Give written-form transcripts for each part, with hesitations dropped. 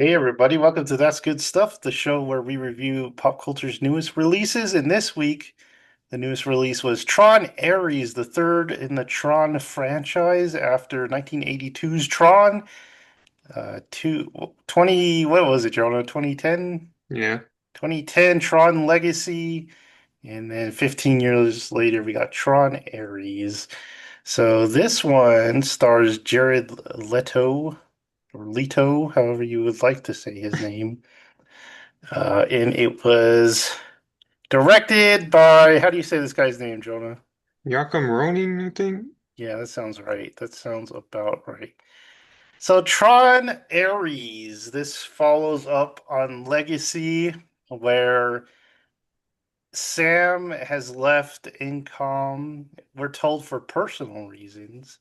Hey everybody, welcome to That's Good Stuff, the show where we review pop culture's newest releases. And this week, the newest release was Tron Ares, the third in the Tron franchise after 1982's Tron. 20, what was it, Jonah? 2010? Yeah. 2010 Tron Legacy. And then 15 years later, we got Tron Ares. So this one stars Jared Leto, or Leto, however you would like to say his name. And it was directed by, how do you say this guy's name, Jonah? Yakam Ronin, I think. Yeah, that sounds right. That sounds about right. So, Tron Ares, this follows up on Legacy, where Sam has left Incom, we're told for personal reasons,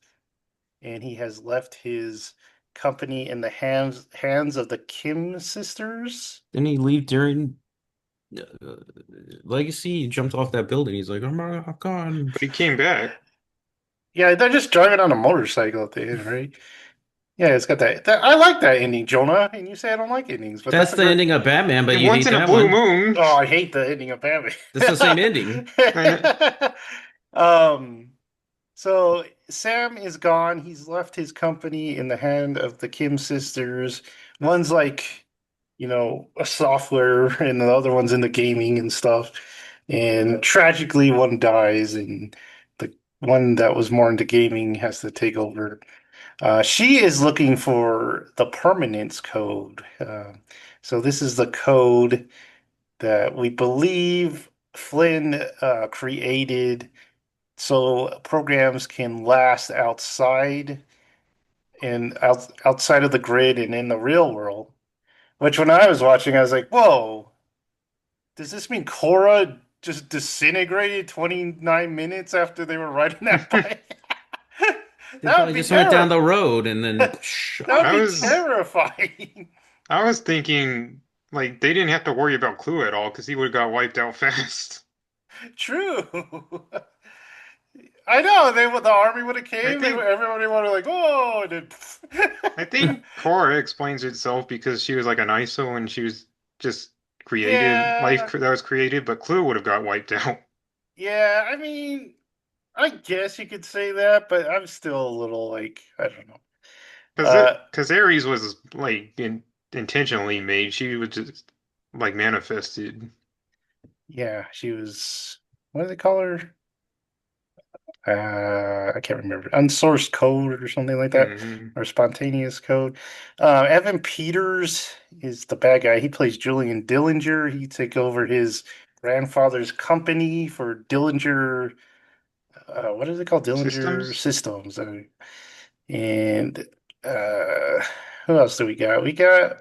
and he has left his company in the hands of the Kim sisters. Didn't he leave during uh, Legacy? He jumped off that building. He's like, "Oh my God!" But he came back. Yeah, they're just driving on a motorcycle at the end, right? Yeah, it's got that. I like that ending, Jonah. And you say I don't like endings, but that's That's a the great. ending of Batman, but And you once hate in a that blue one. moon. Oh, I hate the ending of Batman. That's the same ending. I know. um, so Sam is gone. He's left his company in the hand of the Kim sisters. One's like, a software, and the other one's in the gaming and stuff. And tragically, one dies, and the one that was more into gaming has to take over. She is looking for the permanence code. So this is the code that we believe Flynn created so programs can last outside of the grid and in the real world. Which when I was watching, I was like, "Whoa, does this mean Cora just disintegrated 29 minutes after they were riding that bike?" They That would probably be just went down terrible. the road and then That would I be was terrifying. I was thinking like they didn't have to worry about Clue at all because he would have got wiped out fast. True. I know the army would have I came. think Everybody would have like, oh, and I then think Cora explains itself because she was like an ISO and she was just created yeah, that was created, but Clue would have got wiped out. yeah. I mean, I guess you could say that, but I'm still a little like, I don't know. Because Uh, Ares was like intentionally made. She was just like manifested. yeah, she was. What do they call her? I can't remember. Unsourced code or something like that, Hmm. or spontaneous code. Evan Peters is the bad guy. He plays Julian Dillinger. He took over his grandfather's company for Dillinger. What is it called? Dillinger Systems. Systems. And uh, who else do we got? We got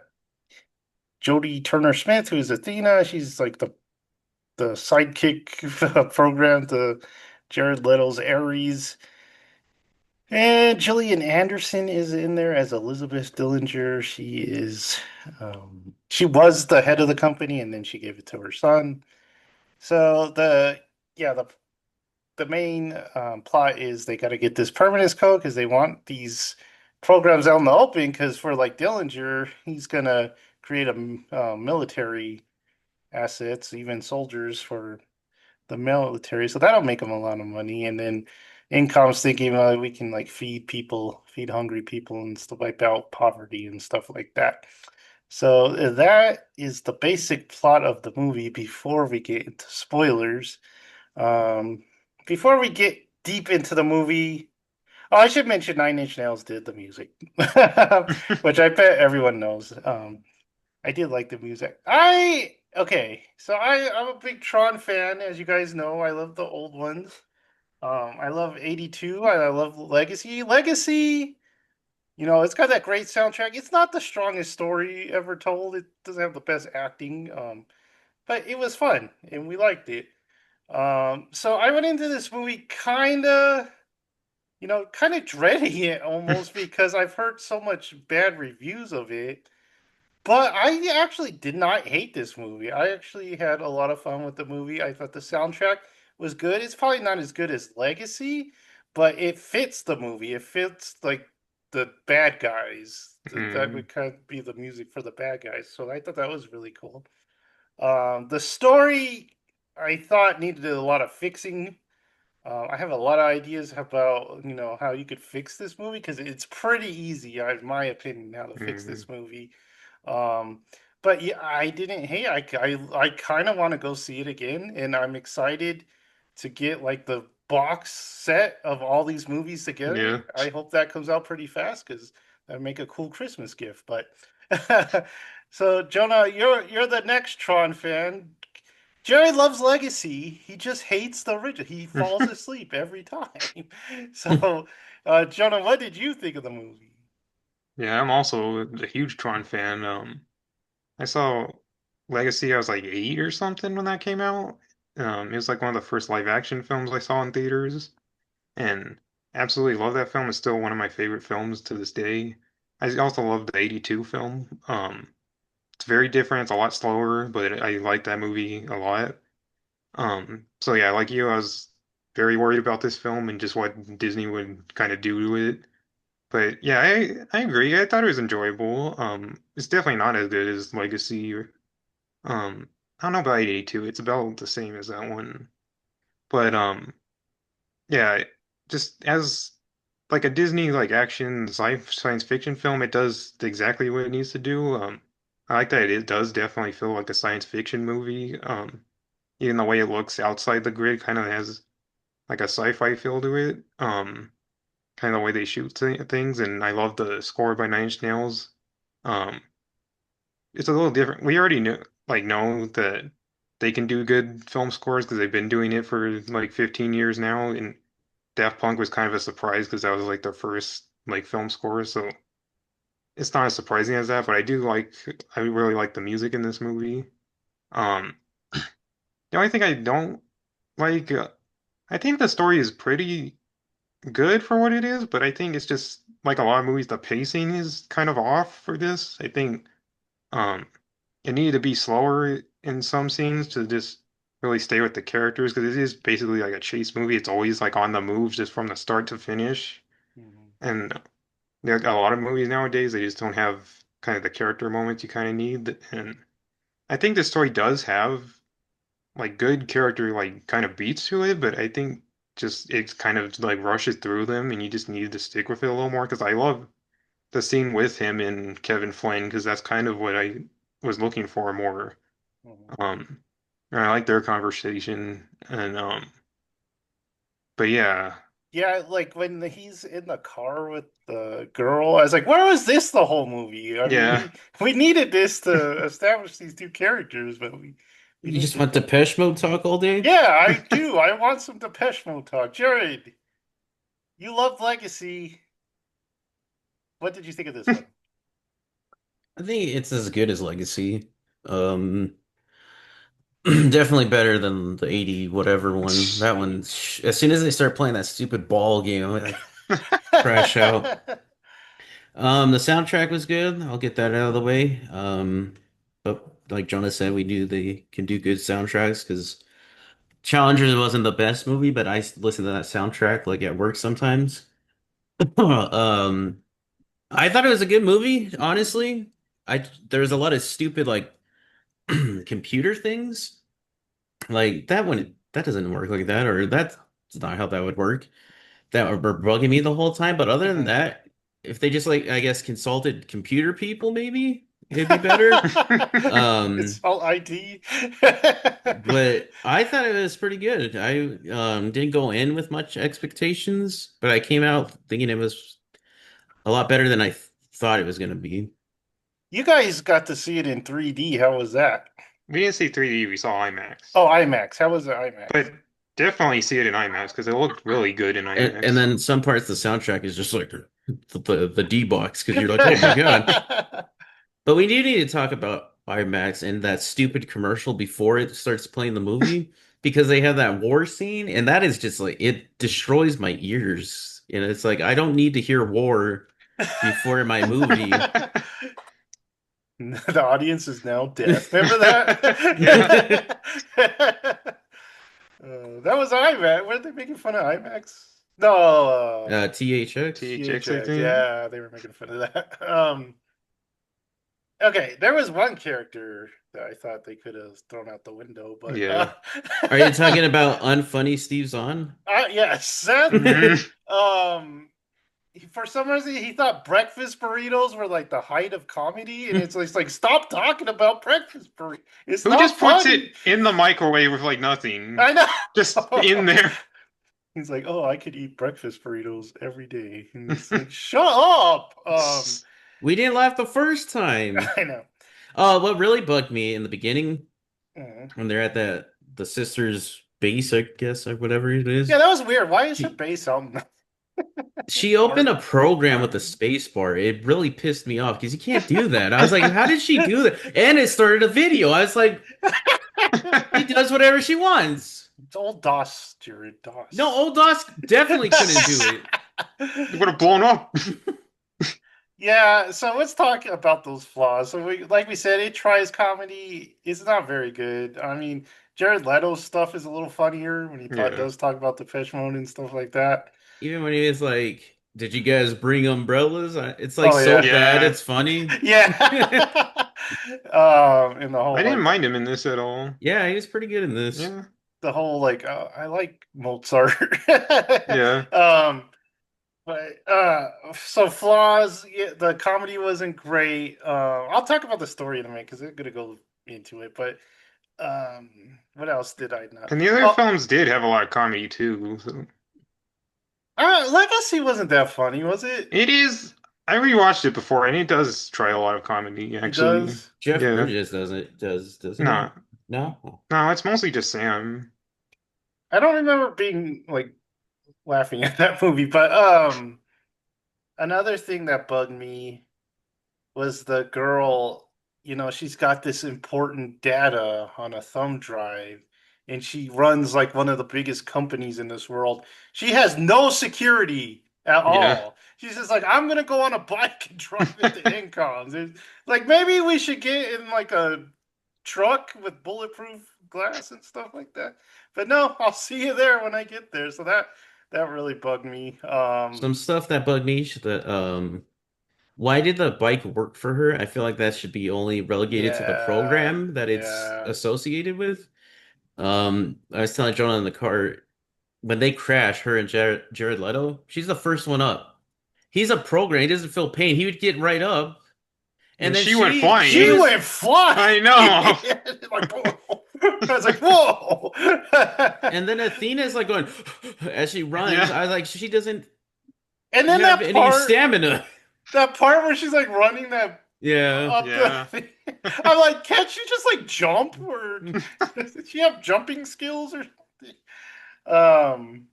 Jodie Turner Smith, who's Athena. She's like the sidekick program to Jared Leto's Ares. And Gillian Anderson is in there as Elizabeth Dillinger. She was the head of the company, and then she gave it to her son. So yeah, the main plot is they got to get this permanence code because they want these programs out in the open. Because for like Dillinger, he's gonna create a military assets, even soldiers for the military. So that'll make them a lot of money. And then Incom's thinking, we can like feed people, feed hungry people, and stuff, wipe out poverty and stuff like that. So that is the basic plot of the movie before we get into spoilers. Um, Before we get deep into the movie, oh, I should mention Nine Inch Nails did the music, which I bet everyone knows. I did like the music. I'm a big Tron fan, as you guys know. I love the old ones. I love 82. I love Legacy. Legacy, it's got that great soundtrack. It's not the strongest story ever told. It doesn't have the best acting. But it was fun and we liked it. So I went into this movie kind of dreading it almost because I've heard so much bad reviews of it. But I actually did not hate this movie. I actually had a lot of fun with the movie. I thought the soundtrack was good. It's probably not as good as Legacy, but it fits the movie. It fits like the bad guys. That Mm, would kind of be the music for the bad guys. So I thought that was really cool. The story I thought needed a lot of fixing. I have a lot of ideas about how you could fix this movie because it's pretty easy, in my opinion, how to fix mm, this movie. Um, but yeah, I didn't hate. I kind of want to go see it again, and I'm excited to get like the box set of all these movies yeah. together. I hope that comes out pretty fast because that'd make a cool Christmas gift. But so Jonah, you're the next Tron fan. Jerry loves Legacy. He just hates the original. He falls asleep every time. So, Jonah, what did you think of the movie? Yeah, I'm also a huge Tron fan. I saw Legacy, I was like 8 or something when that came out. It was like one of the first live action films I saw in theaters, and absolutely love that film. It's still one of my favorite films to this day. I also love the 82 film. It's very different, it's a lot slower, but I like that movie a lot. So yeah, like you, I was very worried about this film and just what Disney would kind of do to it. But yeah, I agree. I thought it was enjoyable. It's definitely not as good as Legacy. I don't know about 82. It's about the same as that one. But yeah, just as like a Disney like action science fiction film, it does exactly what it needs to do. I like that it does definitely feel like a science fiction movie. Even the way it looks outside the grid kind of has like a sci-fi feel to it. Kind of the way they shoot things, and I love the score by Nine Inch Nails. Um, it's a little different. We already know that they can do good film scores because they've been doing it for like 15 years now. And Daft Punk was kind of a surprise because that was like their first like film score. So it's not as surprising as that, but I really like the music in this movie. Um, the only thing I don't like, I think the story is pretty good for what it is, but I think it's just like a lot of movies, the pacing is kind of off for this. I think um it needed to be slower in some scenes to just really stay with the characters because it is basically like a chase movie. It's always like on the move just from the start to finish. Mhm. And there are a lot of movies nowadays, they just don't have kind of the character moments you kind of need. And I think this story does have like good character like kind of beats to it, but I think just it kind of like rushes through them and you just need to stick with it a little more because I love the scene with him and Kevin Flynn because that's kind of what I was looking for more. Mhm. Um, and I like their conversation and but yeah, Yeah, like when he's in the car with the girl, I was like, "Where was this the whole movie?" I mean, yeah. we needed this to establish these two characters, but we You didn't just get want that. Depeche Mode talk all day? Yeah, I do. I want some Depeche Mode talk. Jared, you loved Legacy. What did you think of this one? I think it's as good as Legacy. Um, definitely better than the 80 whatever one. That one, as soon as they start playing that stupid ball game, I'm like crash out. The soundtrack was good. I'll get that out of the way. But like Jonah said, we knew they can do good soundtracks because Challengers wasn't the best movie, but listen to that soundtrack like at work sometimes. Um, I thought it was a good movie, honestly. There was a lot of stupid like computer things. Like that one, that doesn't work like that, or that's not how that would work. That were bugging me the whole time. But other than Mhm. that, if they just like, I guess, consulted computer people, maybe it'd be better. It's Um, all IT. but I thought it was pretty good. I didn't go in with much expectations, but I came out thinking it was a lot better than I thought it was going to be. You guys got to see it in 3D. How was that? We didn't see 3D, we saw IMAX. Oh, IMAX. How was the IMAX? But definitely see it in IMAX because it looked really good in And IMAX. then some parts of the soundtrack is just like the D box because you're like, oh my God. But we do need to talk about IMAX and that stupid commercial before it starts playing the movie because they have that war scene and that is just like it destroys my ears. And it's like I don't need to hear war before my movie. The audience is now deaf. Remember Yeah. that? That was IMAX. Weren't they making fun of IMAX? No, THX. THX, I THX. think. Yeah, they were making fun of that. Okay, there was one character that I thought they could have thrown out the window, but Yeah. Are you talking about unfunny Steve Zahn? yeah, Seth. Mhm. Um, for some reason he thought breakfast burritos were like the height of comedy, and it's like stop talking about breakfast burritos. It's Who not just puts it funny. in the microwave with like nothing? I know. Just in there. He's like, oh, I could eat breakfast burritos every day, and it's like, shut up. We didn't laugh the first time. I know. What really bugged me in the beginning Mhm. when they're at the sister's base, I guess, or whatever it Yeah, is. that was weird. Why is her She base out in the she opened a program with the Um, space bar. It really pissed me off because you can't do that. I was like, how did she do that? And it started a video. I was like, she does whatever she wants. It's old DOS, Jared No, DOS. old Dusk definitely couldn't do it. it would have blown up. Yeah, so let's talk about those flaws. So like we said, it tries comedy. It's not very good. I mean, Jared Leto's stuff is a little funnier when he Yeah. does talk about the Depeche Mode and stuff like that. Even when he was like, "Did you guys bring umbrellas?" It's like Oh so yeah, bad, Yeah. it's funny. yeah. And the I whole didn't like mind him in this at all. Yeah, he was pretty good in this. Yeah. the whole like I like Mozart. Yeah. um, but so flaws. Yeah, the comedy wasn't great. I'll talk about the story in a minute because I'm gonna go into it. But what else did I not? And the other Oh, films did have a lot of comedy too. So Legacy wasn't that funny, was it? it is. I rewatched it before, and it does try a lot of comedy, It actually. does. Jeff Yeah. Bridges doesn't No, he? No? no, it's mostly just Sam. I don't remember being like laughing at that movie, but another thing that bugged me was the girl, she's got this important data on a thumb drive and she runs like one of the biggest companies in this world. She has no security at Yeah. all. She's just like, I'm gonna go on a bike and drive into incoms. Like maybe we should get in like a truck with bulletproof glass and stuff like that. But no, I'll see you there when I get there. So that really bugged me. Some stuff that bugged me that why did the bike work for her? I feel like that should be only relegated to the Yeah, program that it's yeah. associated with. I was telling Jonah in the car when they crash, her and Jared Leto, she's the first one up. He's a program. He doesn't feel pain. He would get right up, and And then she went she She flying. was, went flying. I know. Like, whoa. I was like, whoa. and then Athena's like going as she runs. Yeah. I was like, she doesn't And then have any stamina. that part where she's like running that Yeah. up the Yeah. thing. I'm like, can't she just like jump or does she have jumping skills or something?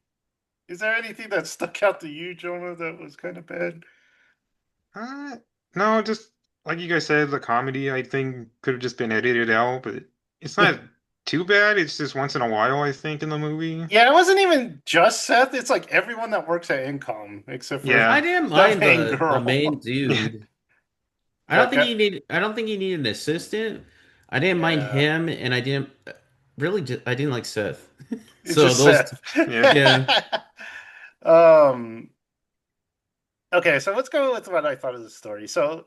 Is there anything that stuck out to you, Jonah, that was kind of bad? Uh, no, just like you guys said, the comedy I think could have just been edited out, but it's not too bad. It's just once in a while, I think, in the movie. Yeah, it wasn't even just Seth. It's like everyone that works at Incom, except for I Yeah. didn't the mind main the main girl. Yeah. dude. That guy. I don't think he needed an assistant. I didn't mind Yeah, him, and I didn't really I didn't like Seth. it's So just those Seth. Yeah. yeah. um. Okay, so let's go with what I thought of the story. So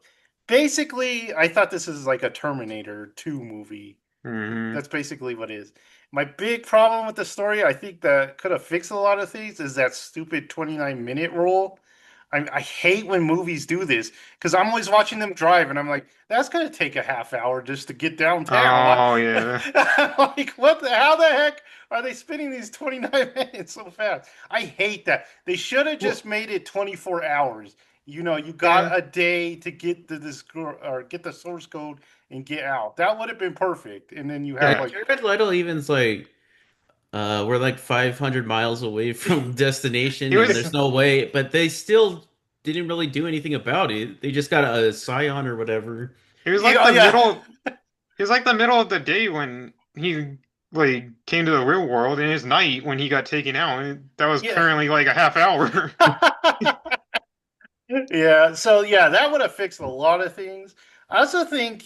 basically, I thought this is like a Terminator 2 movie. Hmm. That's basically what it is. My big problem with the story, I think that could have fixed a lot of things, is that stupid 29-minute rule. I hate when movies do this because I'm always watching them drive and I'm like, that's gonna take a half hour just to get downtown. Oh, yeah. I'm like, how the heck are they spending these 29 minutes so fast? I hate that. They should have Well, just made it 24 hours. You Yeah. got a day to get this or get the source code and get out. That would have been perfect. And then you have yeah, Yeah. like, Jared Leto even's like we're like 500 miles away from It destination and was there's no way, but they still didn't really do anything about it. They just got a scion or whatever. it was like yeah, the yeah. middle it was like the middle of the day when he like came to the real world and his night when he got taken out. That was Yeah. currently like a half hour. Yeah, so yeah, that would have fixed a lot of things. I also think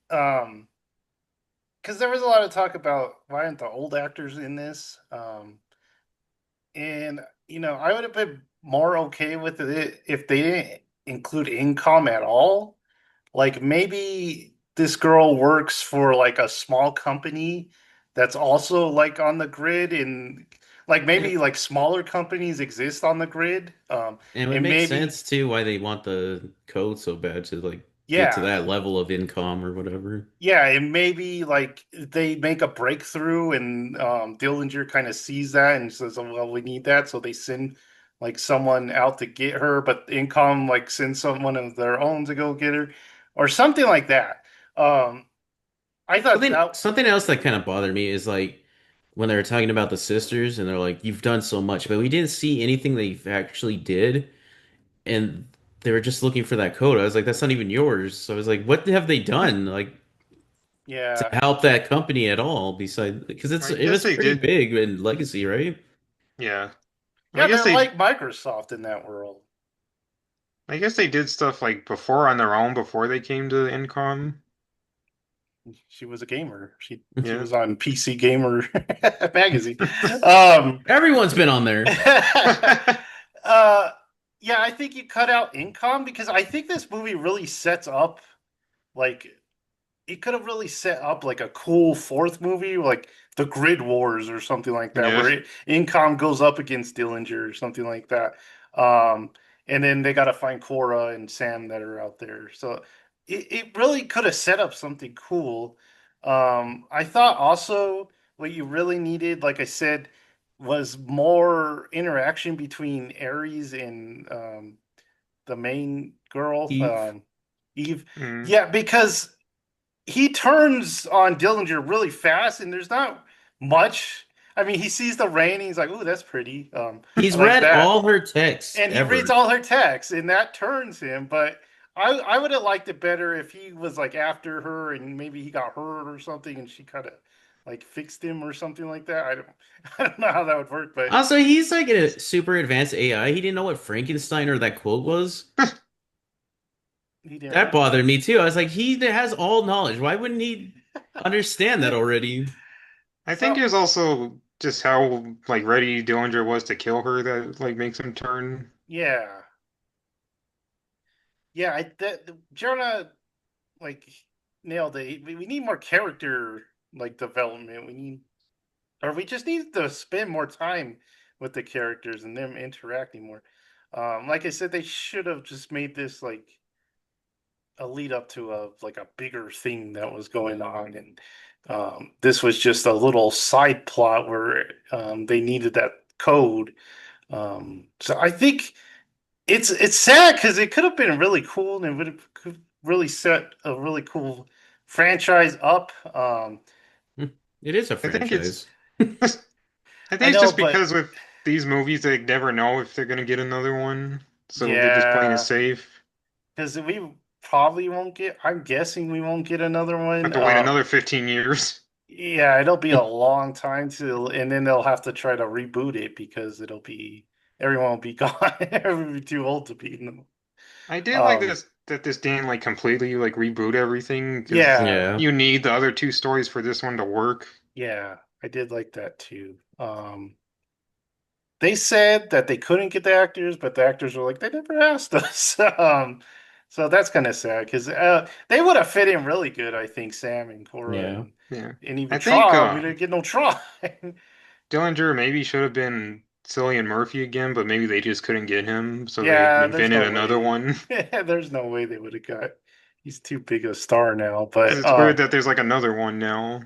because there was a lot of talk about why aren't the old actors in this? And I would have been more okay with it if they didn't include income at all. Like maybe this girl works for like a small company that's also like on the grid, and like And maybe like smaller companies exist on the grid. it would And make maybe sense too why they want the code so bad to like get to yeah, that level of income or whatever. yeah, and maybe like they make a breakthrough, and Dillinger kind of sees that and says, "Oh, well, we need that," so they send like someone out to get her, but Incom like sends someone of their own to go get her, or something like that. Um, I thought that, Something else that kind of bothered me is like when they were talking about the sisters and they're like, "You've done so much," but we didn't see anything they actually did, and they were just looking for that code. I was like, "That's not even yours." So I was like, "What have they done like to yeah, help that company at all?" Besides, because I it guess was they pretty did. big in Legacy, right? Yeah. I yeah, guess they're they like Microsoft in that world. I guess they did stuff like before on their own before they came to Incom. She was a gamer. She Yeah. was on PC Gamer magazine. Um, Everyone's been on there. uh, yeah, I think you cut out Incom because I think this movie really sets up like it could have really set up like a cool fourth movie, like the Grid Wars or something like that, Yeah. where Incom goes up against Dillinger or something like that. Um, and then they got to find Cora and Sam that are out there. So it really could have set up something cool. I thought also what you really needed, like I said, was more interaction between Ares and the main girl, Eve. Eve. Mm. Yeah, because he turns on Dillinger really fast, and there's not much. I mean, he sees the rain, and he's like, "Ooh, that's pretty." I He's like read that, all her texts and he reads ever. all her texts, and that turns him. But I would have liked it better if he was like after her, and maybe he got hurt or something, and she kind of like fixed him or something like that. I don't I don't know how that would work, but Also, he's like a super advanced AI. He didn't know what Frankenstein or that quote was. he didn't That what? bothered me too. I was like, he has all knowledge. Why wouldn't he understand that already? I think So it was also just how like ready Dillinger was to kill her that like makes him turn. yeah, yeah. Jonah like nailed it. We need more character like development. We need, or we just need to spend more time with the characters and them interacting more. Like I said, they should have just made this like a lead up to a like a bigger thing that was going on, and this was just a little side plot where they needed that code. So I think it's sad because it could have been really cool and it would have could really set a really cool franchise up. Hmm. It is a I think it's franchise. I think I it's know, just but because with these movies they never know if they're gonna get another one, so they're just playing it yeah, safe. because we probably won't get. I'm guessing we won't get another Have one. to wait another 15 years. Yeah, it'll be a long time to, and then they'll have to try to reboot it because it'll be everyone will be gone. Everyone will be too old to be in them. I did like Um, this that this didn't like completely like reboot everything because yeah, Yeah. you need the other two stories for this one to work. yeah, I did like that too. They said that they couldn't get the actors, but the actors were like, they never asked us. So that's kind of sad because they would have fit in really good, I think, Sam and Cora Yeah. Yeah. and even I think Tron. We didn't get no Tron. Dillinger maybe should have been Cillian Murphy again, but maybe they just couldn't get him, so they Yeah, there's invented no another way. one. There's no way they would have got. He's too big a star now. Because But it's weird that there's like another one now.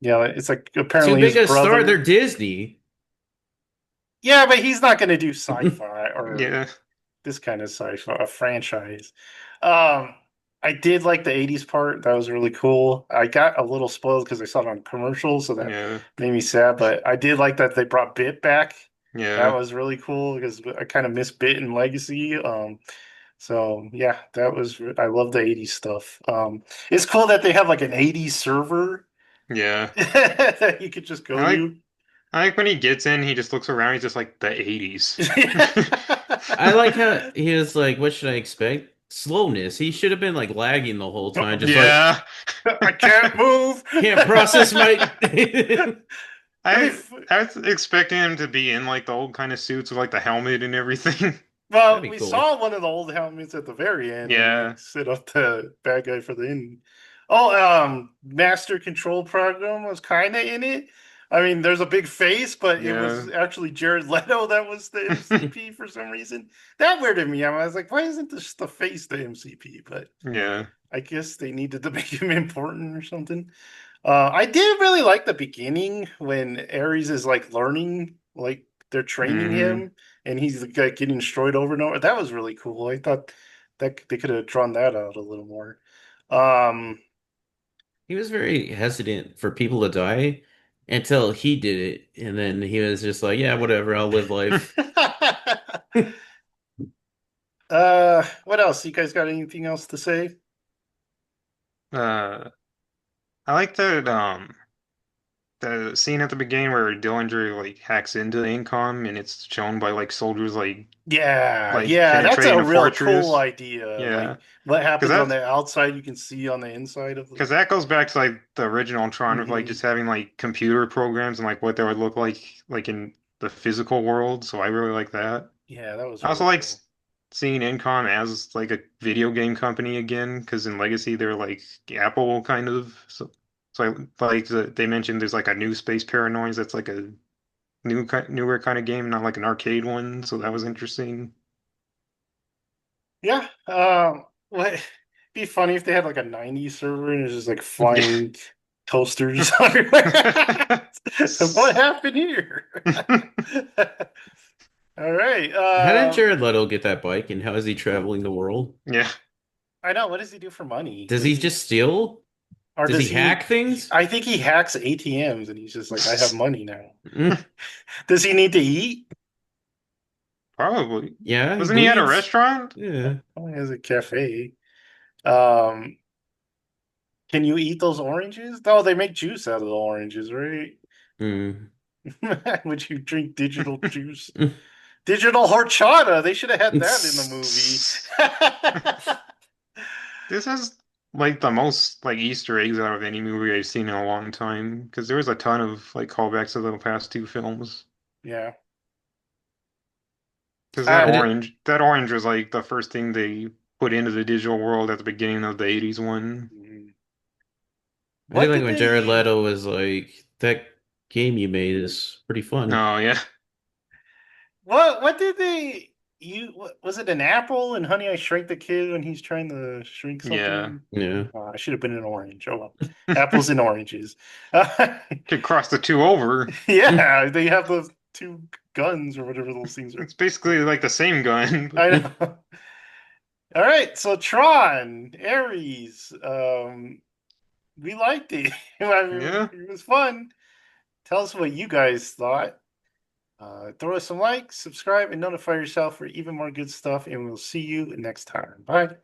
yeah, it's like Too apparently big his a star. They're brother. Disney. Yeah, but he's not going to do sci-fi or Yeah, this kind of sci-fi a franchise. Um, I did like the '80s part. That was really cool. I got a little spoiled because I saw it on commercials, so that yeah, made me sad. But I did like that they brought Bit back. That yeah, was really cool because I kind of miss Bit and Legacy. So yeah, that was I love the '80s stuff. It's cool that they have like an '80s server yeah. that you could just I go like to. I like when he gets in, he just looks around, he's just like the 80s. I like how he was like, what should I expect? Slowness. He should have been like lagging the whole time, just like Yeah. I can't move. can't process my That'd I be f- I was expecting him to be in like the old kind of suits with like the helmet and everything. That'd Well, be we cool. saw one of the old helmets at the very end when he Yeah, set up the bad guy for the end. Oh, Master Control Program was kind of in it. I mean, there's a big face, but it yeah, was actually Jared Leto that was the MCP for some reason. That weirded me out. I was like, why isn't this the face the MCP? But yeah. I guess they needed to make him important or something. I did really like the beginning when Ares is like learning, like they're training Hmm. him, and he's like getting destroyed over and over. That was really cool. I thought that they could have drawn that out a little more. Um, He was very hesitant for people to die until he did it, and then he was just like, "Yeah, whatever, I'll live life." what else? You guys got anything else to say? Uh, I like that the scene at the beginning where Dillinger like hacks into income and it's shown by like soldiers Yeah, like yeah, that's penetrating a the real cool fortress. idea. Yeah, Like what because happens on that's the outside, you can see on the inside of the. because that goes back to like the original Tron of like Mhm. just having like computer programs and like what they would look like in the physical world. So I really like that. Yeah, that was I also really like cool. seeing Incom as like a video game company again because in Legacy they're like Apple kind of. So I like they mentioned there's like a new Space Paranoids that's like a newer kind of game, not like an arcade one. So that was interesting. Yeah. What be funny if they had like a '90s server and it's just like Yeah. flying toasters everywhere. What happened here? All right. How did Jared Leto get that bike, and how is he traveling the world? Yeah. I know. What does he do for money? Does he just steal? Or Does does he hack things? I think he hacks ATMs and he's just like, I have money now. Mm, Does he need to eat? Probably. yeah, he Wasn't he at a bleeds. restaurant? Yeah. Oh, he has a cafe. Um, can you eat those oranges? Oh, they make juice out of the oranges, right? Mm. Would you drink digital juice? Digital horchata. They should have had that in the movie. This has like the most like Easter eggs out of any movie I've seen in a long time because there was a ton of like callbacks to the past two films. Yeah. Because Uh, I did. that orange was like the first thing they put into the digital world at the beginning of the 80s one. I did what like did when they Jared use? Leto was like, "That game you made is pretty fun." Oh yeah. What did they you was it an apple in Honey I Shrunk the Kid when he's trying to shrink Yeah. something? Yeah. I should have been an orange. Oh well. Apples and oranges. Could cross the two over. Yeah, they have those two guns or whatever those things are. It's basically like the same gun. I know. All right, so Tron, Ares, we liked it. I mean, Yeah. it was fun. Tell us what you guys thought. Throw us some likes, subscribe, and notify yourself for even more good stuff. And we'll see you next time. Bye.